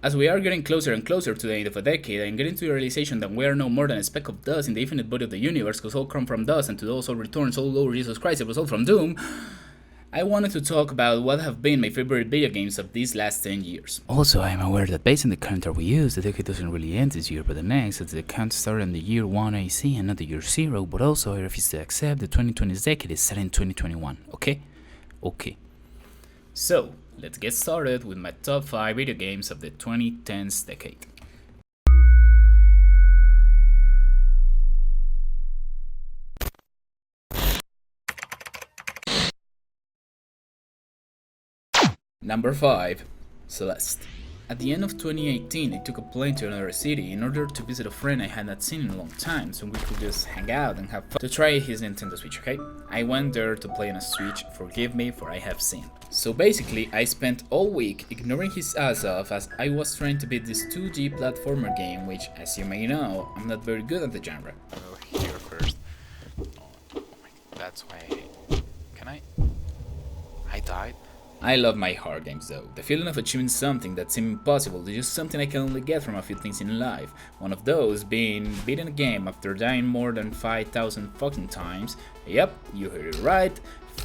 As we are getting closer and closer to the end of a decade, I'm getting to the realization that we are no more than a speck of dust in the infinite body of the universe, because all come from dust, and to those all returns, all Lord Jesus Christ, it was all from doom. I wanted to talk about what have been my favorite video games of these last 10 years. Also, I am aware that based on the calendar we use, the decade doesn't really end this year but the next, as the count started in the year 1 AC and not the year 0, but also I refuse to accept the 2020's decade is set in 2021, okay? Okay. So, let's get started with my top 5 video games of the 2010s decade. Number 5. Celeste. At the end of 2018, I took a plane to another city in order to visit a friend I had not seen in a long time, so we could just hang out and have fun to try his Nintendo Switch, okay? I went there to play on a Switch, forgive me for I have sinned. So basically, I spent all week ignoring his ass off as I was trying to beat this 2D platformer game, which, as you may know, I'm not very good at the genre. Go here first. Oh my, that's why I hate. Can I died? I love my hard games though. The feeling of achieving something that seemed impossible is just something I can only get from a few things in life. One of those being beating a game after dying more than 5,000 fucking times. Yep, you heard it right.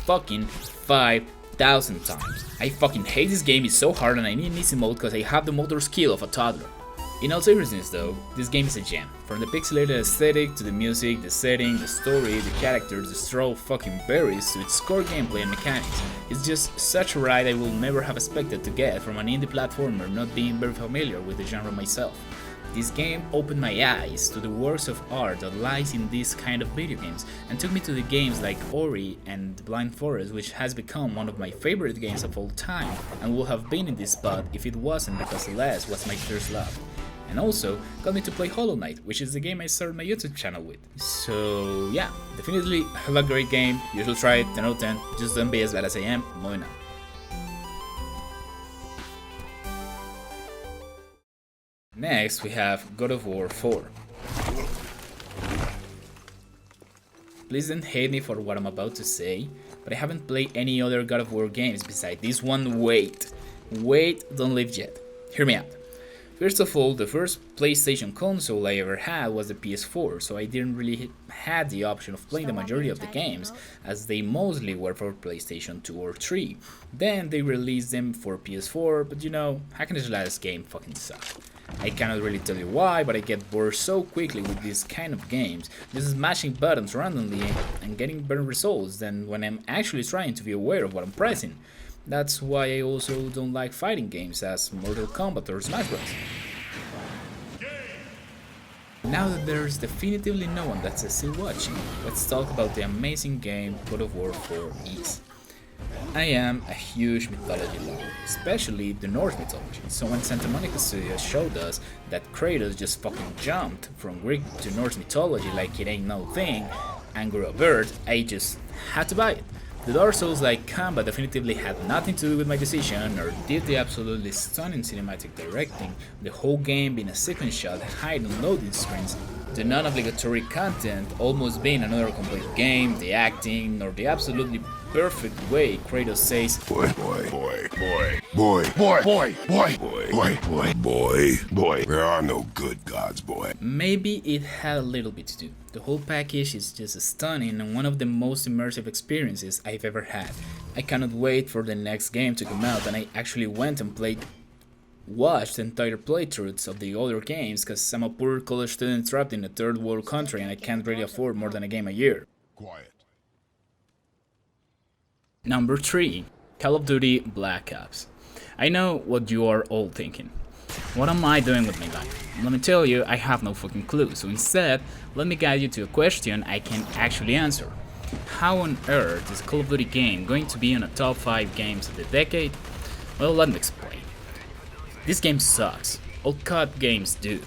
Fucking 5,000 times. I fucking hate this game, it's so hard and I need an easy mode because I have the motor skill of a toddler. In all seriousness though, this game is a gem. From the pixelated aesthetic to the music, the setting, the story, the characters, the straw fucking berries to its core gameplay and mechanics. It's just such a ride I will never have expected to get from an indie platformer not being very familiar with the genre myself. This game opened my eyes to the works of art that lies in these kind of video games and took me to the games like Ori and Blind Forest, which has become one of my favorite games of all time and would have been in this spot if it wasn't because Celeste was my first love. And also got me to play Hollow Knight, which is the game I started my YouTube channel with. So yeah, definitely a great game, you should try it, 10 out of 10, just don't be as bad as I am, moving on. Next we have God of War 4. Please don't hate me for what I'm about to say, but I haven't played any other God of War games besides this one. Wait, don't leave yet, hear me out. First of all, the first PlayStation console I ever had was the PS4, so I didn't really have the option of playing the majority of the games, as they mostly were for PlayStation 2 or 3. Then they released them for PS4, but you know, Hack and Slash game fucking sucked. I cannot really tell you why, but I get bored so quickly with these kind of games, just smashing buttons randomly and getting better results than when I'm actually trying to be aware of what I'm pressing. That's why I also don't like fighting games as Mortal Kombat or Smash Bros. Now that there's definitively no one that's still watching, let's talk about the amazing game God of War 4 is. I am a huge mythology lover, especially the Norse mythology, so when Santa Monica Studios showed us that Kratos just fucking jumped from Greek to Norse mythology like it ain't no thing and grew a bird, I just had to buy it. The Dark Souls-like combat definitively had nothing to do with my decision, nor did the absolutely stunning cinematic directing, the whole game being a second shot, hiding loading screens, the non-obligatory content almost being another complete game, the acting, nor the absolutely perfect way Kratos says boy, there are no good gods, boy. Maybe it had a little bit to do. The whole package is just stunning and one of the most immersive experiences I've ever had. I cannot wait for the next game to come out, and I actually went and watched entire playthroughs of the other games because I'm a poor college student trapped in a third world country and I can't really afford more than a game a year. Quiet. Number 3. Call of Duty Black Ops. I know what you are all thinking. What am I doing with my life? Let me tell you, I have no fucking clue, so instead, let me guide you to a question I can actually answer. How on earth is Call of Duty game going to be on a top 5 games of the decade? Well, let me explain. This game sucks. All COD games do.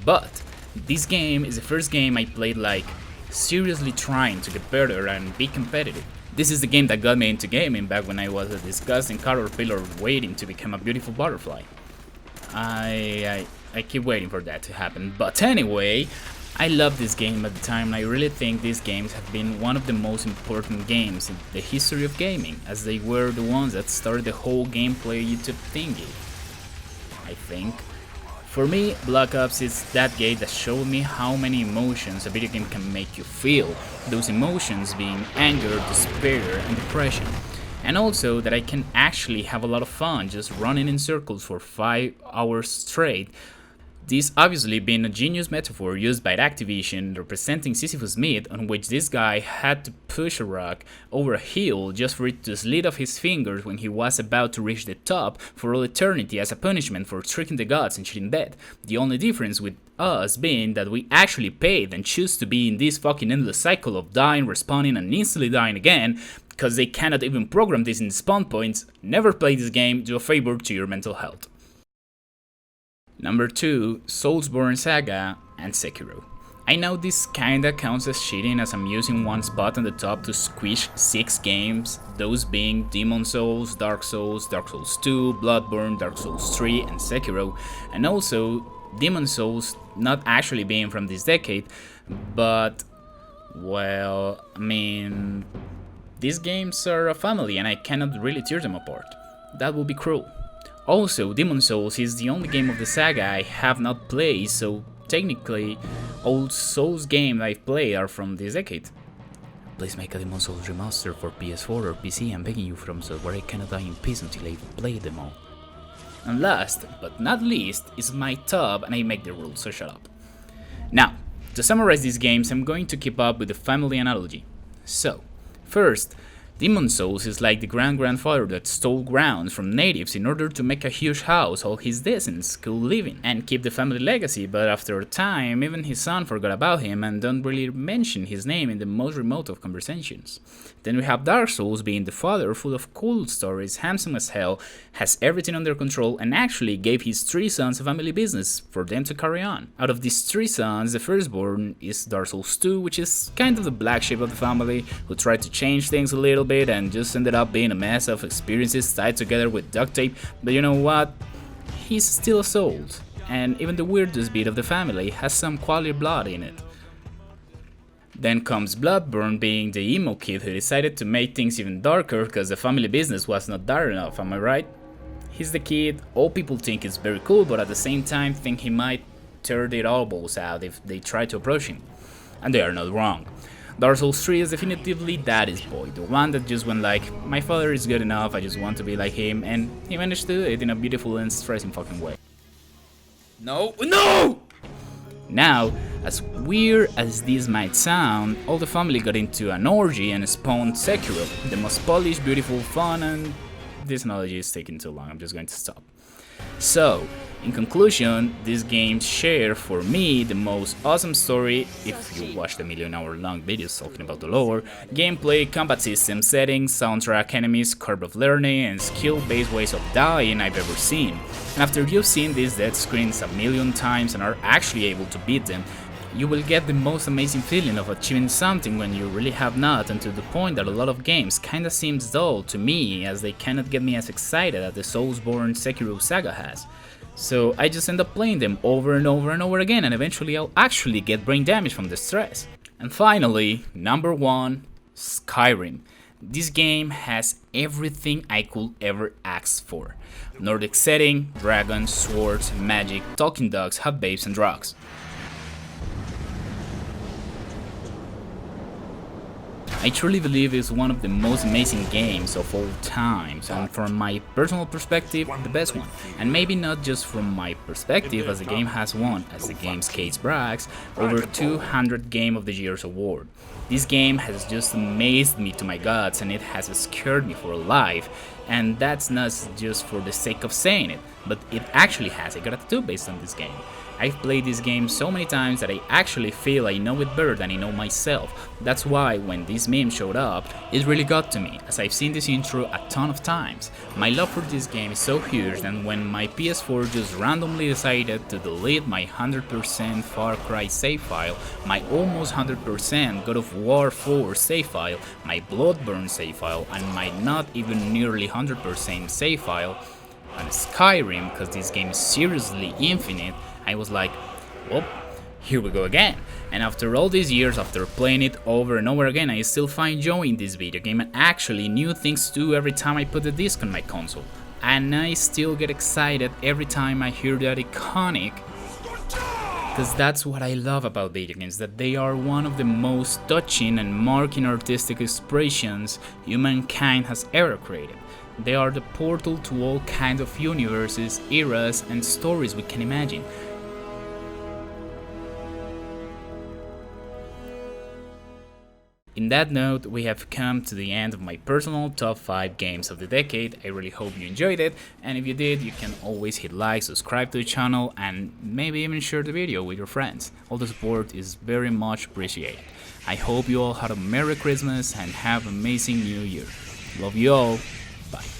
But this game is the first game I played like seriously trying to get better and be competitive. This is the game that got me into gaming back when I was a disgusting caterpillar waiting to become a beautiful butterfly. I keep waiting for that to happen, but anyway, I loved this game at the time and I really think these games have been one of the most important games in the history of gaming, as they were the ones that started the whole gameplay YouTube thingy. I think. For me, Black Ops is that game that showed me how many emotions a video game can make you feel, those emotions being anger, despair, and depression. And also that I can actually have a lot of fun just running in circles for 5 hours straight. This obviously being a genius metaphor used by Activision representing Sisyphus myth, on which this guy had to push a rock over a hill just for it to slip off his fingers when he was about to reach the top for all eternity as a punishment for tricking the gods and cheating death. The only difference with us being that we actually paid and choose to be in this fucking endless cycle of dying, respawning, and instantly dying again, because they cannot even program this in spawn points. Never play this game, do a favor to your mental health. Number 2, Soulsborne Saga and Sekiro. I know this kinda counts as cheating as I'm using one spot on the top to squish 6 games, those being Demon Souls, Dark Souls 2, Bloodborne, Dark Souls 3, and Sekiro, and also Demon Souls not actually being from this decade, but, well, I mean, these games are a family and I cannot really tear them apart. That would be cruel. Also, Demon Souls is the only game of the saga I have not played, so technically all Souls games I've played are from this decade. Please make a Demon Souls remaster for PS4 or PC, I'm begging you from so where I cannot die in peace until I've played them all. And last, but not least, is my top and I make the rules, so shut up. Now, to summarize these games, I'm going to keep up with the family analogy. So, first, Demon Souls is like the grand-grandfather that stole grounds from natives in order to make a huge house all his descendants could live in and keep the family legacy, but after a time, even his son forgot about him and don't really mention his name in the most remote of conversations. Then we have Dark Souls being the father full of cool stories, handsome as hell, has everything under control, and actually gave his 3 sons a family business for them to carry on. Out of these 3 sons, the firstborn is Dark Souls 2, which is kind of the black sheep of the family, who tried to change things a little bit and just ended up being a mess of experiences tied together with duct tape, but you know what? He's still a soul, and even the weirdest bit of the family has some quality blood in it. Then comes Bloodborne, being the emo kid who decided to make things even darker because the family business was not dark enough, am I right? He's the kid all people think is very cool, but at the same time think he might tear their elbows out if they try to approach him. And they are not wrong. Dark Souls 3 is definitively daddy's boy, the one that just went like, my father is good enough, I just want to be like him, and he managed to do it in a beautiful and stressing fucking way. No! Now, as weird as this might sound, all the family got into an orgy and spawned Sekiro, the most polished, beautiful, fun, and this analogy is taking too long, I'm just going to stop. So, in conclusion, these games share for me the most awesome story, if you watch the million-hour-long videos talking about the lore, gameplay, combat system, settings, soundtrack, enemies, curve of learning, and skill-based ways of dying I've ever seen. And after you've seen these death screens a million times and are actually able to beat them, you will get the most amazing feeling of achieving something when you really have not, and to the point that a lot of games kinda seems dull to me as they cannot get me as excited as the Soulsborne Sekiro saga has. So I just end up playing them over and over and over again, and eventually I'll actually get brain damage from the stress. And finally, number 1, Skyrim. This game has everything I could ever ask for. Nordic setting, dragons, swords, magic, talking dogs, hot babes, and drugs. I truly believe it's one of the most amazing games of all times, and from my personal perspective, the best one. And maybe not just from my perspective, as the game has won, as the game's case brags, over 200 Game of the Year's award. This game has just amazed me to my guts, and it has scared me for life. And that's not just for the sake of saying it, but it actually has. I got a tattoo based on this game. I've played this game so many times that I actually feel I know it better than I know myself. That's why when this meme showed up, it really got to me, as I've seen this intro a ton of times. My love for this game is so huge that when my PS4 just randomly decided to delete my 100% Far Cry save file, my almost 100% God of War 4 save file, my Bloodborne save file, and my not even nearly 100% save file, and Skyrim, because this game is seriously infinite, I was like, well, here we go again. And after all these years, after playing it over and over again, I still find joy in this video game and actually new things to do every time I put the disc on my console. And I still get excited every time I hear that iconic Because that's what I love about video games, that they are one of the most touching and marking artistic expressions humankind has ever created. They are the portal to all kinds of universes, eras, and stories we can imagine. In that note, we have come to the end of my personal top 5 games of the decade. I really hope you enjoyed it, and if you did, you can always hit like, subscribe to the channel, and maybe even share the video with your friends. All the support is very much appreciated. I hope you all had a Merry Christmas and have an amazing New Year. Love you all. Bye.